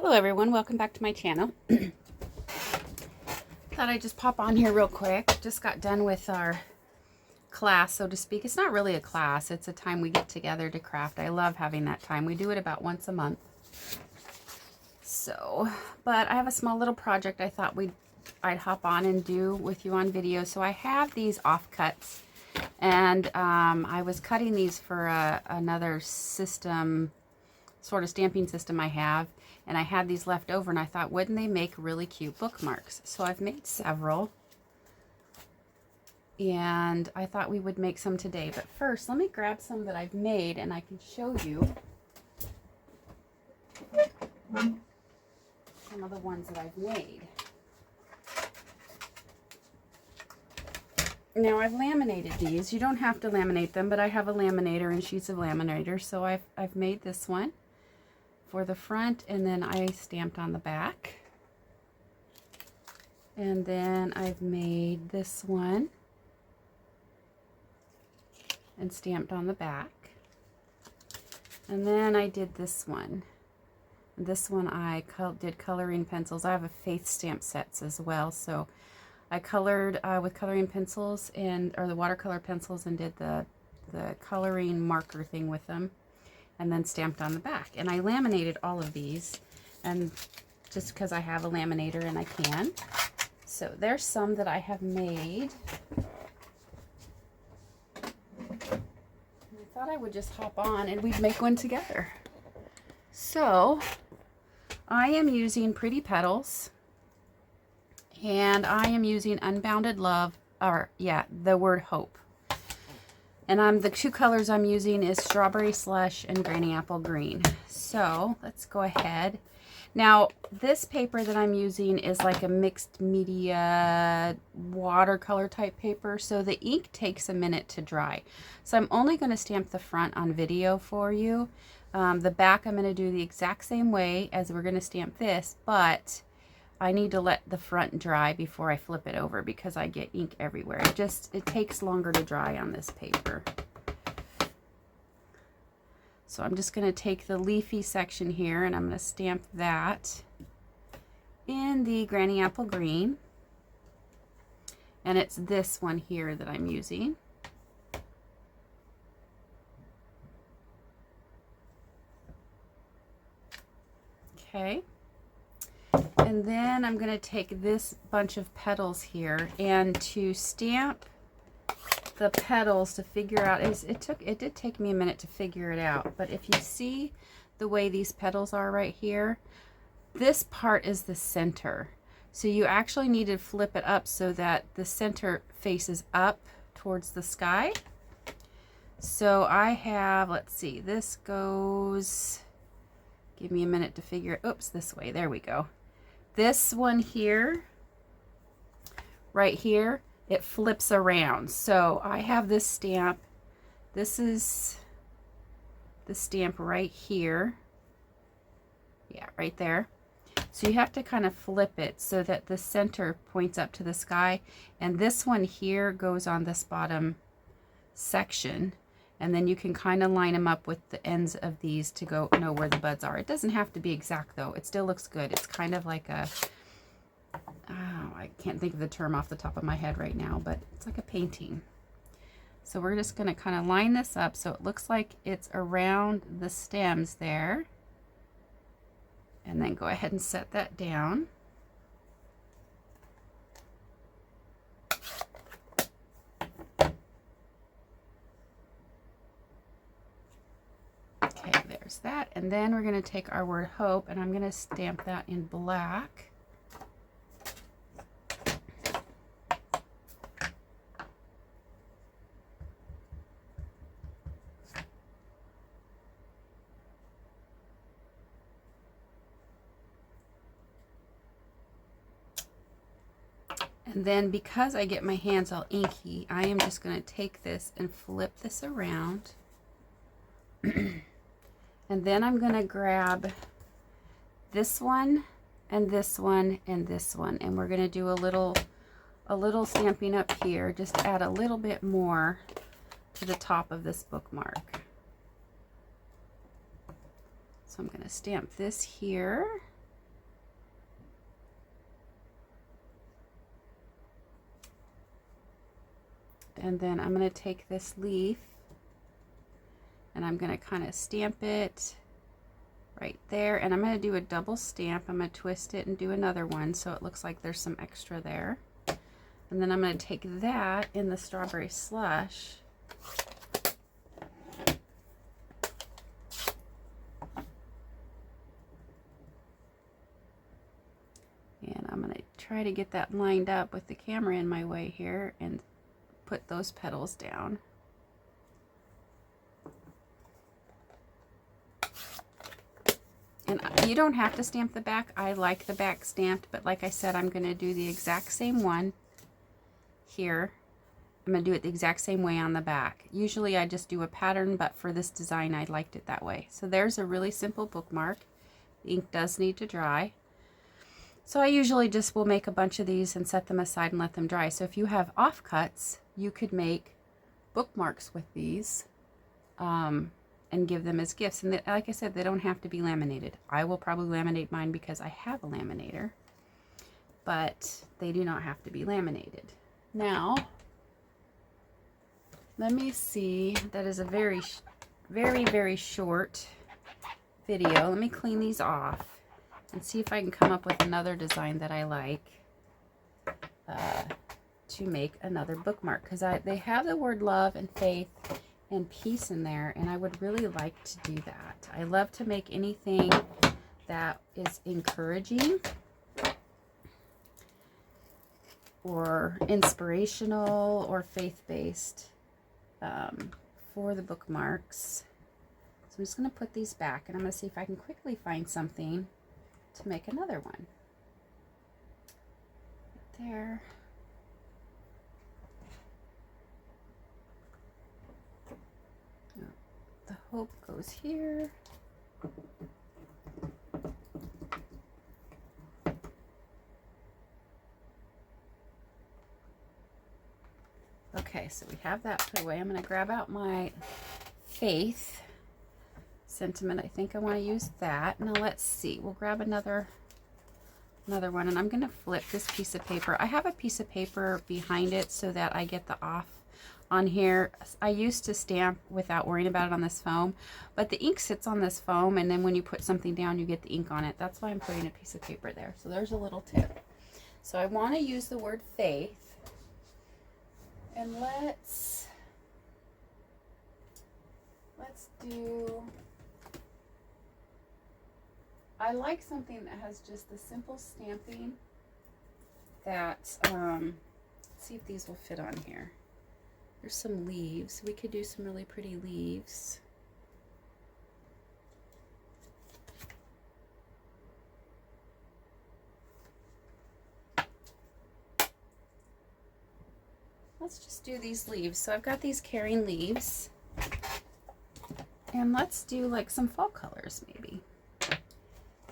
Hello everyone, welcome back to my channel. Thought I'd just pop on here real quick. Just got done with our class, so to speak. It's not really a class, it's a time we get together to craft. I love having that time. We do it about once a month. So, but I have a small little project I thought I'd hop on and do with you on video. So I have these offcuts, and I was cutting these for another system, sort of stamping system I have, and I had these left over, and I thought, wouldn't they make really cute bookmarks? So I've made several, and I thought we would make some today. But first, let me grab some that I've made, and I can show you some of the ones that I've made. Now I've laminated these. You don't have to laminate them, but I have a laminator and sheets of laminator, so I've made this one for the front, and then I stamped on the back. And then I've made this one and stamped on the back. And then I did this one. This one I did coloring pencils. I have a Faith stamp sets as well, so I colored with coloring pencils or the watercolor pencils, and did the coloring marker thing with them, and then stamped on the back. And I laminated all of these, and just because I have a laminator and I can. So there's some that I have made. I thought I would just hop on and we'd make one together. So I am using Pretty Petals, and I am using Unbounded Love, the word Hope. And the two colors I'm using is Strawberry Slush and Granny Apple Green. So let's go ahead. Now this paper that I'm using is like a mixed media watercolor type paper, so the ink takes a minute to dry. So I'm only going to stamp the front on video for you. The back I'm going to do the exact same way as we're going to stamp this, but I need to let the front dry before I flip it over because I get ink everywhere. It takes longer to dry on this paper. So I'm just going to take the leafy section here, and I'm going to stamp that in the Granny Apple Green. And it's this one here that I'm using. Okay. And then I'm going to take this bunch of petals here, and to stamp the petals, to figure out, it did take me a minute to figure it out, but if you see the way these petals are right here, this part is the center. So you actually need to flip it up so that the center faces up towards the sky. So I have, let's see, this goes, give me a minute to figure it, oops, this way, there we go. This one here, right here, it flips around. So I have this stamp. This is the stamp right here. Yeah, right there. So you have to kind of flip it so that the center points up to the sky. And this one here goes on this bottom section. And then you can kind of line them up with the ends of these to know where the buds are. It doesn't have to be exact though. It still looks good. It's kind of like a, oh, I can't think of the term off the top of my head right now, but it's like a painting. So we're just going to kind of line this up so it looks like it's around the stems there. And then go ahead and set that down. Okay, there's that. And then we're going to take our word Hope, and I'm going to stamp that in black. And then because I get my hands all inky, I am just going to take this and flip this around. And then I'm going to grab this one and this one and this one, and we're going to do a little Stampin' Up here. Just add a little bit more to the top of this bookmark. So I'm going to stamp this here. And then I'm going to take this leaf and I'm going to kind of stamp it right there. And I'm going to do a double stamp. I'm going to twist it and do another one so it looks like there's some extra there. And then I'm going to take that in the strawberry slush. And I'm going to try to get that lined up with the camera in my way here and put those petals down. And you don't have to stamp the back. I like the back stamped, but like I said, I'm going to do the exact same one here. I'm going to do it the exact same way on the back. Usually I just do a pattern, but for this design I liked it that way. So there's a really simple bookmark. The ink does need to dry. So I usually just will make a bunch of these and set them aside and let them dry. So if you have offcuts, you could make bookmarks with these and give them as gifts. And like I said, they don't have to be laminated. I will probably laminate mine because I have a laminator, but they do not have to be laminated. Now, let me see. That is a very, very short video. Let me clean these off and see if I can come up with another design that I like to make another bookmark, because they have the word love and faith and peace in there, and I would really like to do that. I love to make anything that is encouraging or inspirational or faith-based for the bookmarks. So I'm just going to put these back, and I'm going to see if I can quickly find something to make another one. Right there. The hope goes here. Okay, so we have that put away. I'm going to grab out my faith sentiment. I think I want to use that. Now let's see. We'll grab another one, and I'm going to flip this piece of paper. I have a piece of paper behind it so that I get the off on here. I used to stamp without worrying about it on this foam, but the ink sits on this foam, and then when you put something down, you get the ink on it. That's why I'm putting a piece of paper there. So there's a little tip. So I want to use the word faith, and let's do, I like something that has just the simple stamping that, let's see if these will fit on here. There's some leaves. We could do some really pretty leaves. Let's just do these leaves. So I've got these caring leaves. And let's do like some fall colors maybe.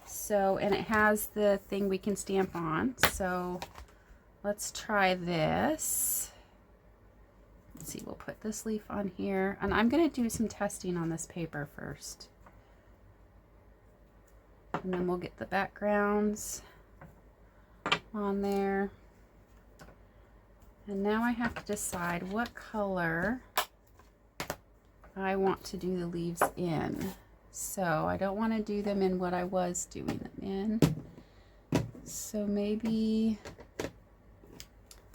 So, and it has the thing we can stamp on. So let's try this. Let's see, we'll put this leaf on here, and I'm going to do some testing on this paper first, and then we'll get the backgrounds on there. And now I have to decide what color I want to do the leaves in. So I don't want to do them in what I was doing them in. So maybe,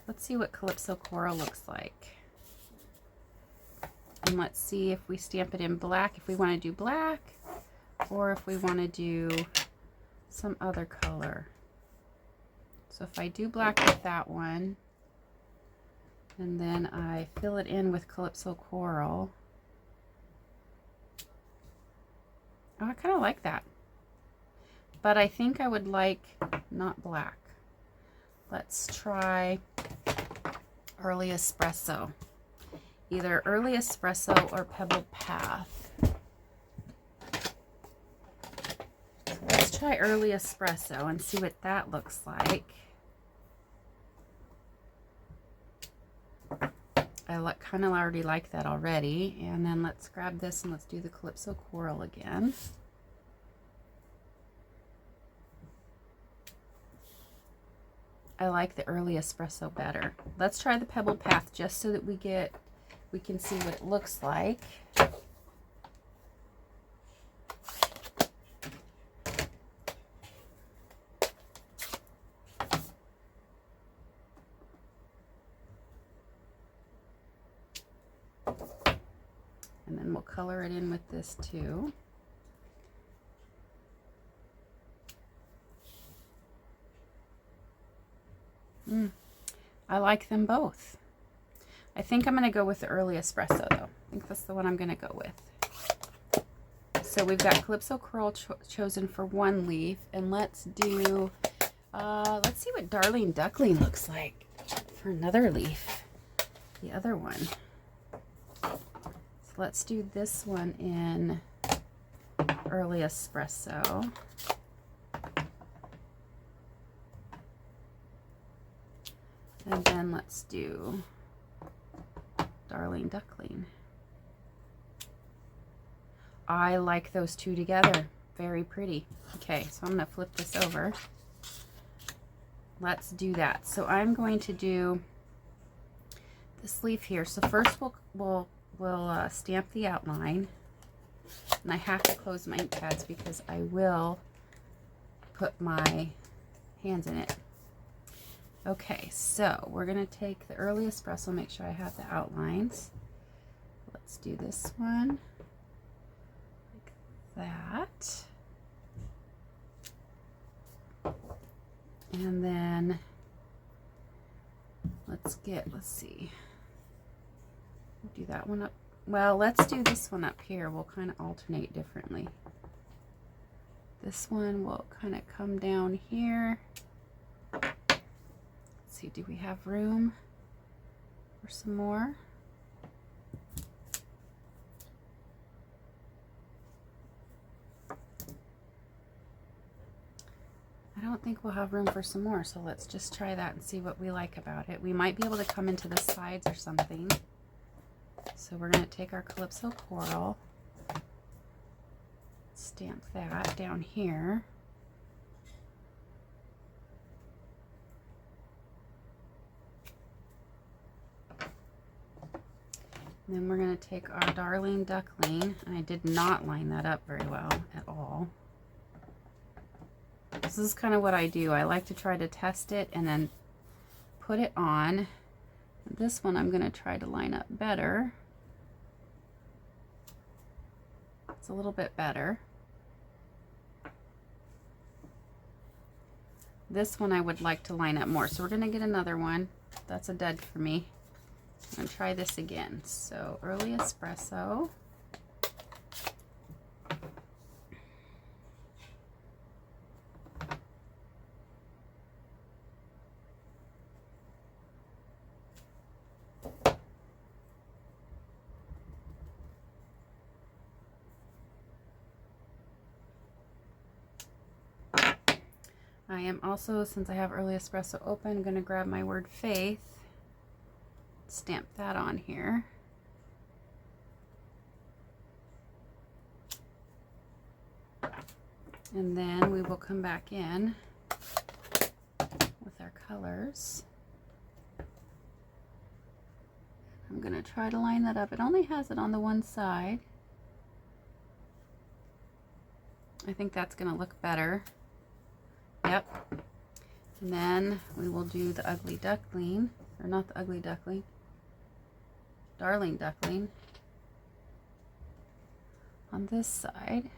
let's see what Calypso Coral looks like. And let's see if we stamp it in black, if we want to do black, or if we want to do some other color. So if I do black with that one, and then I fill it in with Calypso Coral. Oh, I kind of like that. But I think I would like not black. Let's try Early Espresso. Either Early Espresso or Pebbled Path. So let's try Early Espresso and see what that looks like. I kind of already like that already. And then let's grab this and let's do the Calypso Coral again. I like the early espresso better. Let's try the pebbled path just so that we can see what it looks like. And then we'll color it in with this too. I like them both. I think I'm going to go with the early espresso though. I think that's the one I'm going to go with. So we've got Calypso Coral chosen for one leaf, and let's do, let's see what Darling Duckling looks like for another leaf, the other one. So let's do this one in early espresso. And then let's do Darling Duckling. I like those two together. Very pretty. Okay, so I'm going to flip this over. Let's do that. So I'm going to do this leaf here. So first we'll stamp the outline. And I have to close my ink pads because I will put my hands in it. Okay, so we're going to take the early espresso, make sure I have the outlines. Let's do this one like that. And then let's see. We'll do that one up. Well, let's do this one up here. We'll kind of alternate differently. This one will kind of come down here. See, do we have room for some more? I don't think we'll have room for some more, so let's just try that and see what we like about it. We might be able to come into the sides or something. So we're going to take our Calypso Coral, stamp that down here. And then we're going to take our Darling Duckling, and I did not line that up very well at all. This is kind of what I do. I like to try to test it and then put it on. This one I'm going to try to line up better. It's a little bit better. This one I would like to line up more. So we're going to get another one. That's a dud for me. I'm going to try this again. So early espresso. I am also, since I have early espresso open, going to grab my word faith, stamp that on here. And then we will come back in with our colors. I'm going to try to line that up. It only has it on the one side. I think that's going to look better. Yep. And then we will do the ugly duckling, or not the ugly duckling, Darling Duckling on this side.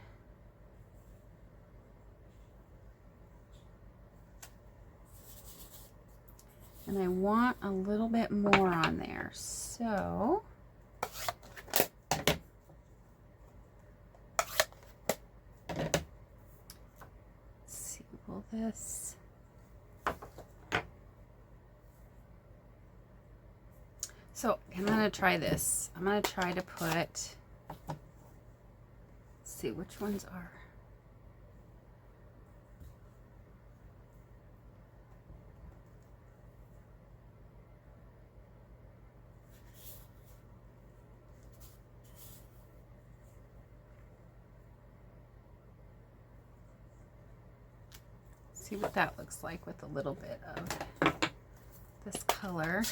And I want a little bit more on there, so this. So I'm going to try this. I'm going to try to put, let's see which ones are. See what that looks like with a little bit of this color.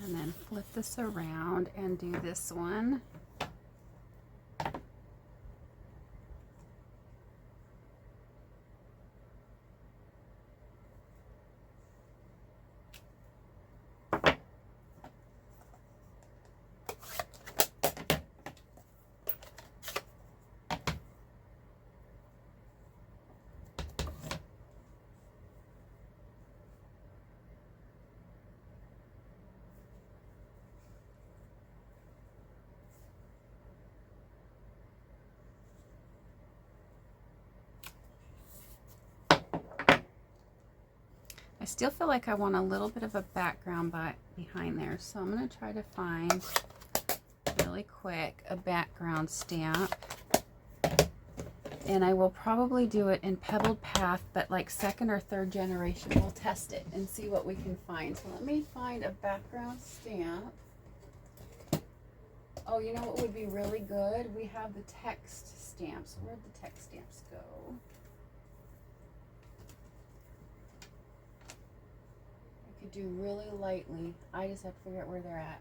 And then flip this around and do this one. I still feel like I want a little bit of a background behind there, so I'm going to try to find really quick a background stamp, and I will probably do it in Pebbled Path, but like 2nd or 3rd generation. We'll test it and see what we can find. So let me find a background stamp. Oh, you know what would be really good? We have the text stamps. Where'd the text stamps go? Do really lightly. I just have to figure out where they're at.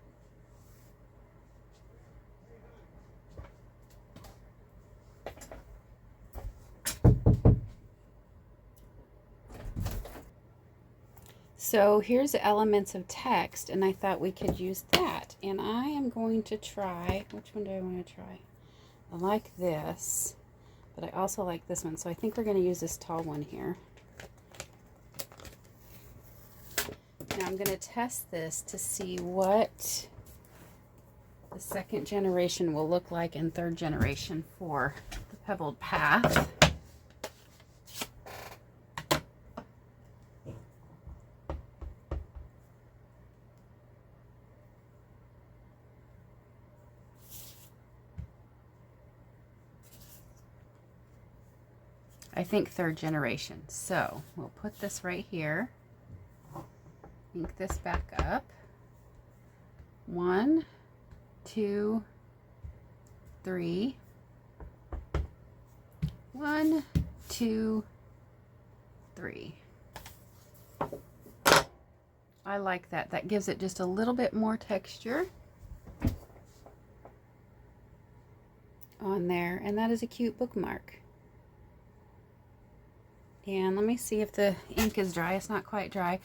So here's the elements of text, and I thought we could use that. And I am going to try, which one do I want to try? I like this, but I also like this one. So I think we're going to use this tall one here. Now I'm going to test this to see what the 2nd generation will look like and 3rd generation for the Pebbled Path. I think 3rd generation. So we'll put this right here. Ink this back up. 1, 2, 3. 1, 2, 3. I like that. That gives it just a little bit more texture on there, and that is a cute bookmark. And let me see if the ink is dry. It's not quite dry.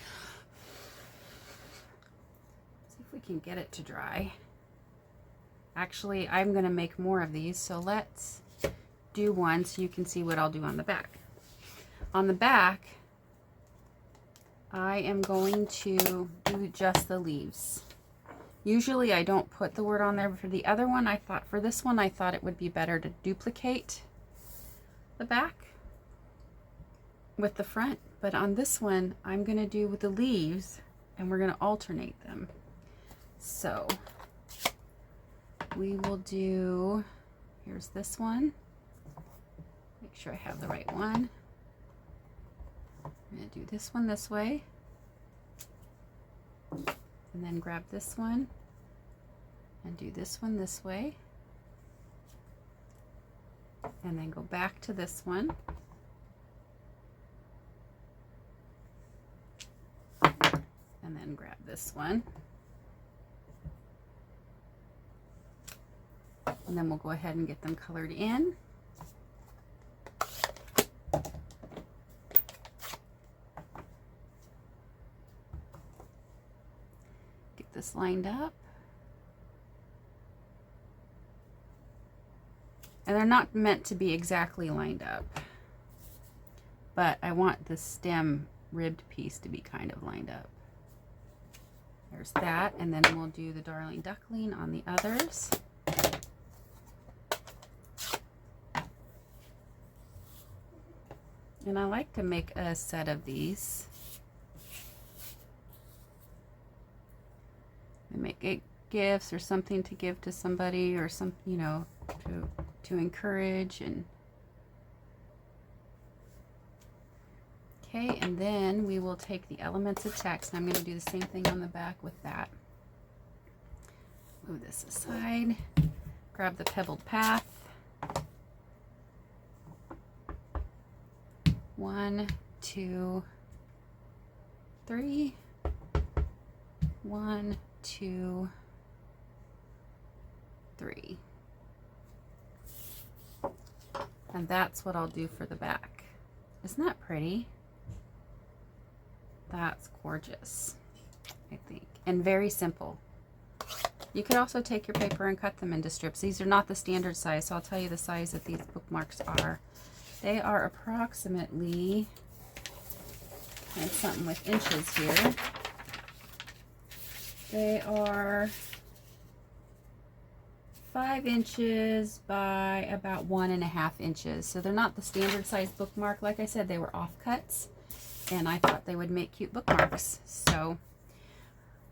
We can get it to dry. Actually, I'm going to make more of these, so let's do one so you can see what I'll do on the back. On the back, I am going to do just the leaves. Usually I don't put the word on there, but for the other one, for this one, I thought it would be better to duplicate the back with the front. But on this one, I'm going to do with the leaves, and we're going to alternate them. So we will do, here's this one. Make sure I have the right one. I'm going to do this one this way. And then grab this one and do this one this way. And then go back to this one. And then grab this one. And then we'll go ahead and get them colored in. Get this lined up. And they're not meant to be exactly lined up, but I want the stem ribbed piece to be kind of lined up. There's that, and then we'll do the Darling Duckling on the others. And I like to make a set of these. And make it gifts or something to give to somebody, or some, you know, to encourage. And okay, and then we will take the elements of text, and I'm going to do the same thing on the back with that. Move this aside. Grab the Pebbled Path. 1, 2, 3. 1, 2, 3. And that's what I'll do for the back. Isn't that pretty? That's gorgeous, I think, and very simple. You could also take your paper and cut them into strips. These are not the standard size, so I'll tell you the size that these bookmarks are. They are approximately, I have something with inches here. They are 5 inches by about 1.5 inches. So they're not the standard size bookmark. Like I said, they were offcuts, and I thought they would make cute bookmarks. So,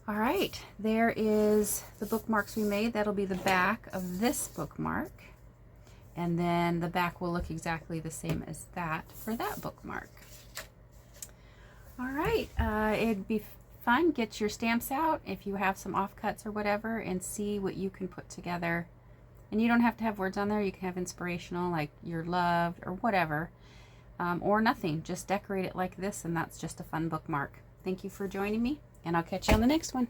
all right, there is the bookmarks we made. That'll be the back of this bookmark. And then the back will look exactly the same as that for that bookmark. All right, it'd be fun. Get your stamps out if you have some offcuts or whatever, and see what you can put together. And you don't have to have words on there. You can have inspirational, like you're loved or whatever, or nothing. Just decorate it like this, and that's just a fun bookmark. Thank you for joining me, and I'll catch you on the next one.